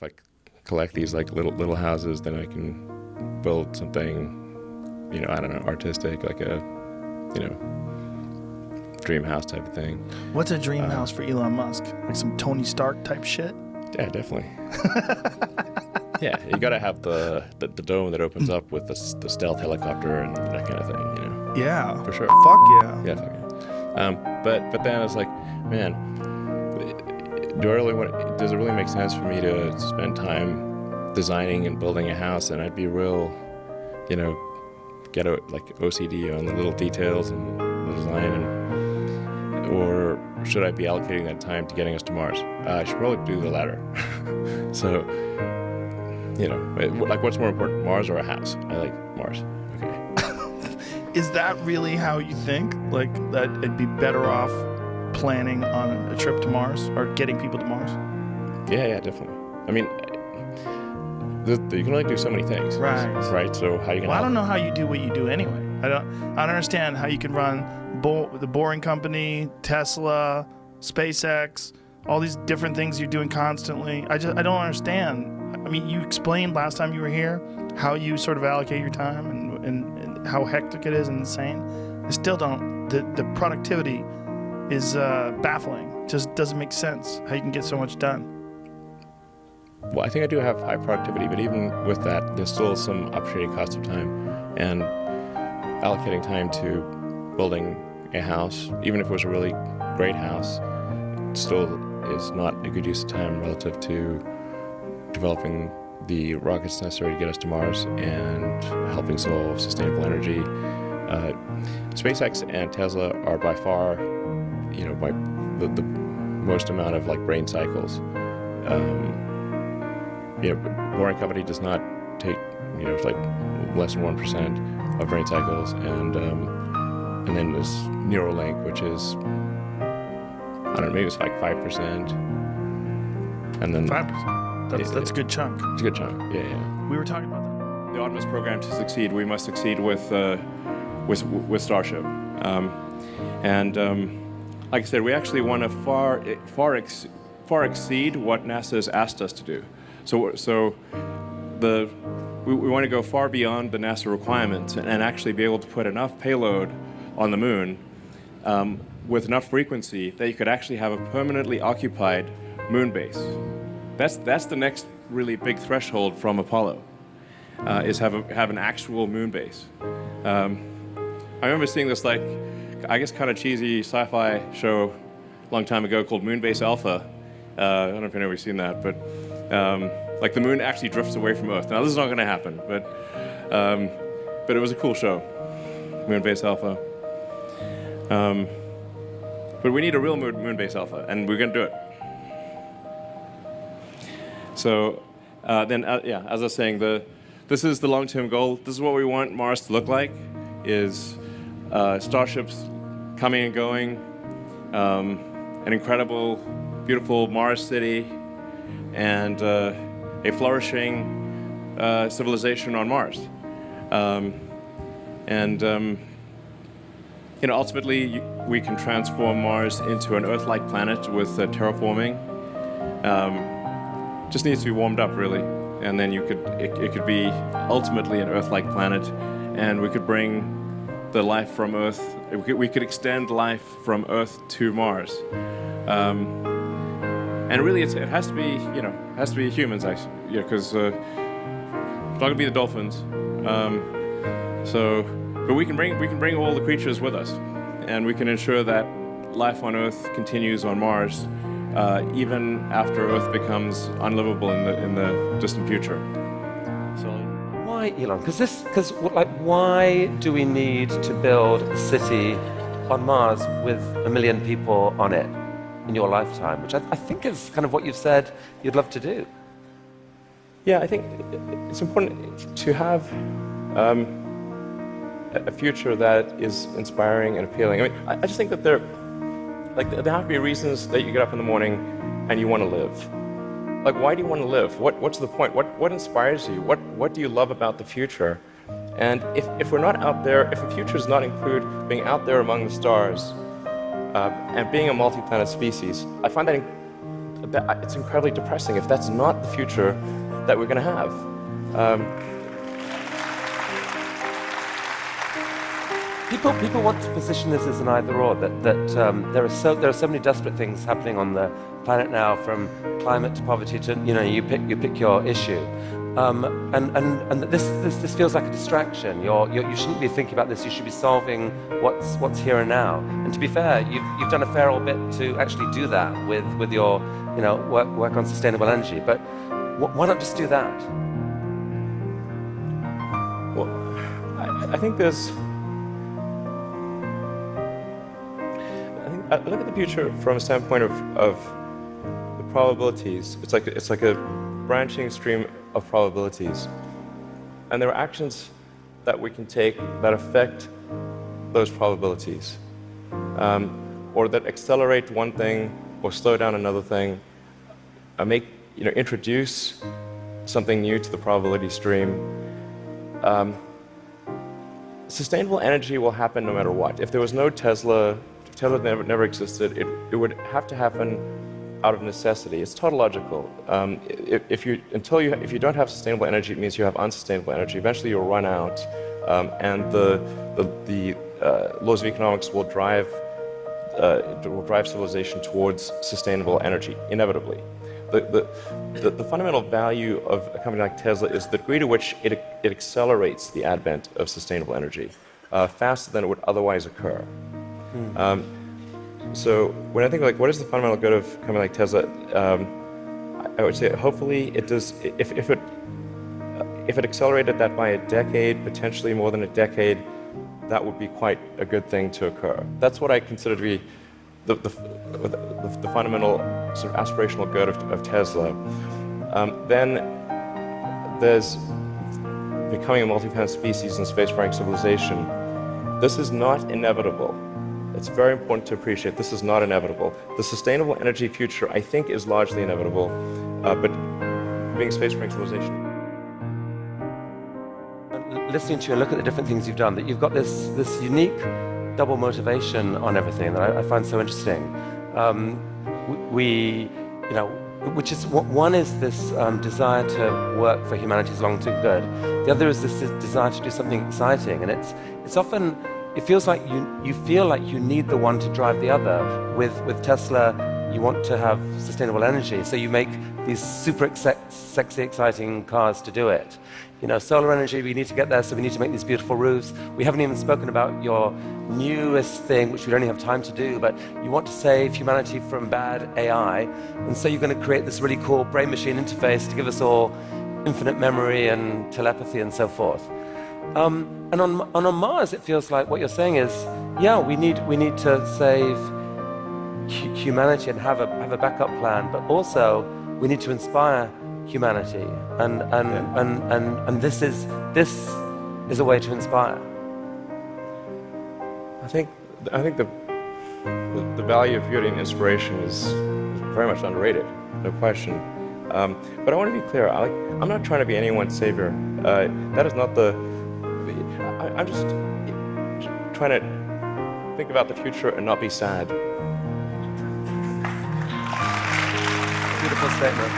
if I collect these like little houses, then I can build something, I don't know, artistic, like a, dream house type of thing. What's a dream house for Elon Musk? Like some Tony Stark type shit? Yeah, definitely. Yeah, you gotta have the dome that opens up with the stealth helicopter and that kind of thing, Yeah. For sure. Fuck yeah. Yeah, fuck yeah. But then it's like, man, does it really make sense for me to spend time designing and building a house? And I'd be real, get like OCD on the little details and the design, or should I be allocating that time to getting us to Mars? I should probably do the latter. So, like what's more important, Mars or a house? I like Mars. Okay. Is that really how you think? Like that it'd be better off planning on a trip to Mars or getting people to Mars? Yeah, definitely. I mean, you can only do so many things. Right. So how you can? Well, I don't know how you do what you do anyway. I don't understand how you can run the Boring Company, Tesla, SpaceX, all these different things you're doing constantly. I don't understand. I mean, you explained last time you were here how you sort of allocate your time and how hectic it is and insane. I still don't. The productivity is baffling. Just doesn't make sense how you can get so much done. Well, I think I do have high productivity, but even with that, there's still some opportunity cost of time. And allocating time to building a house, even if it was a really great house, still is not a good use of time relative to developing the rockets necessary to get us to Mars and helping solve sustainable energy. SpaceX and Tesla are by far, by the most amount of like brain cycles. Boring Company does not take, it's like less than 1% of brain cycles, and then there's Neuralink, which is, I don't know, maybe it's like 5%, and then 5%. That's a good chunk. It's a good chunk. Yeah. We were talking about that. The Optimus program, to succeed, we must succeed with Starship, like I said, we actually want to far exceed what NASA has asked us to do. So we want to go far beyond the NASA requirements and actually be able to put enough payload on the moon with enough frequency that you could actually have a permanently occupied moon base. That's the next really big threshold from Apollo, is have an actual moon base. I remember seeing this, like, I guess kind of cheesy sci-fi show a long time ago called Moonbase Alpha. I don't know if anybody's seen that, but like the moon actually drifts away from Earth. Now this is not going to happen, but it was a cool show, Moonbase Alpha. But we need a real Moonbase Alpha, and we're going to do it. So as I was saying, this is the long-term goal. This is what we want Mars to look like: is starships coming and going, an incredible, beautiful Mars city, and a flourishing civilization on Mars. Ultimately, we can transform Mars into an Earth-like planet with terraforming. Just needs to be warmed up, really, and then it could be ultimately an Earth-like planet, and we could bring the life from Earth. We could extend life from Earth to Mars. And really, it has to be humans, actually, because it's not going to be the dolphins. But we can bring all the creatures with us, and we can ensure that life on Earth continues on Mars, even after Earth becomes unlivable in the distant future. So, why, Elon? Why do we need to build a city on Mars with 1 million people on it in your lifetime, which I think is kind of what you've said you'd love to do? Yeah, I think it's important to have a future that is inspiring and appealing. I mean, I just think that there have to be reasons that you get up in the morning and you want to live. Like, why do you want to live? What's the point? What inspires you? What do you love about the future? And if we're not out there, if the future does not include being out there among the stars and being a multi-planet species, I find it's incredibly depressing if that's not the future that we're going to have. People want to position this as an either/or. That there are so many desperate things happening on the planet now, from climate to poverty to you pick your issue, and this feels like a distraction. You shouldn't be thinking about this. You should be solving what's here and now. And to be fair, you've done a fair old bit to actually do that with your work on sustainable energy. But why not just do that? Well, I think there's. I look at the future from a standpoint of the probabilities. It's like a branching stream of probabilities, and there are actions that we can take that affect those probabilities, or that accelerate one thing or slow down another thing, introduce something new to the probability stream. Sustainable energy will happen no matter what. If there was no Tesla never existed, it would have to happen out of necessity. It's tautological. If you don't have sustainable energy, it means you have unsustainable energy. Eventually, you'll run out, and the laws of economics will drive civilization towards sustainable energy inevitably. The fundamental value of a company like Tesla is the degree to which it accelerates the advent of sustainable energy faster than it would otherwise occur. So when I think what is the fundamental good of a company like Tesla, I would say hopefully it does. If it accelerated that by a decade, potentially more than a decade, that would be quite a good thing to occur. That's what I consider to be the fundamental sort of aspirational good of Tesla. Then there's becoming a multi-planet species and spacefaring civilization. This is not inevitable. It's very important to appreciate this is not inevitable. The sustainable energy future, I think, is largely inevitable, but being a spacefaring civilization. Listening to you and look at the different things you've done, that you've got this unique double motivation on everything that I find so interesting. Which is one is this desire to work for humanity's long-term good. The other is this desire to do something exciting, and it's often. It feels like you feel like you need the one to drive the other. With Tesla, you want to have sustainable energy, so you make these super sexy, exciting cars to do it. Solar energy, we need to get there, so we need to make these beautiful roofs. We haven't even spoken about your newest thing, which we don't have time to do, but you want to save humanity from bad AI, and so you're going to create this really cool brain-machine interface to give us all infinite memory and telepathy and so forth. And on Mars, it feels like what you're saying is, yeah, we need to save humanity and have a backup plan, but also we need to inspire humanity, and this is a way to inspire. I think the value of beauty and inspiration is very much underrated, no question. But I want to be clear. I'm not trying to be anyone's savior. That is not the. I'm just trying to think about the future and not be sad. Beautiful statement.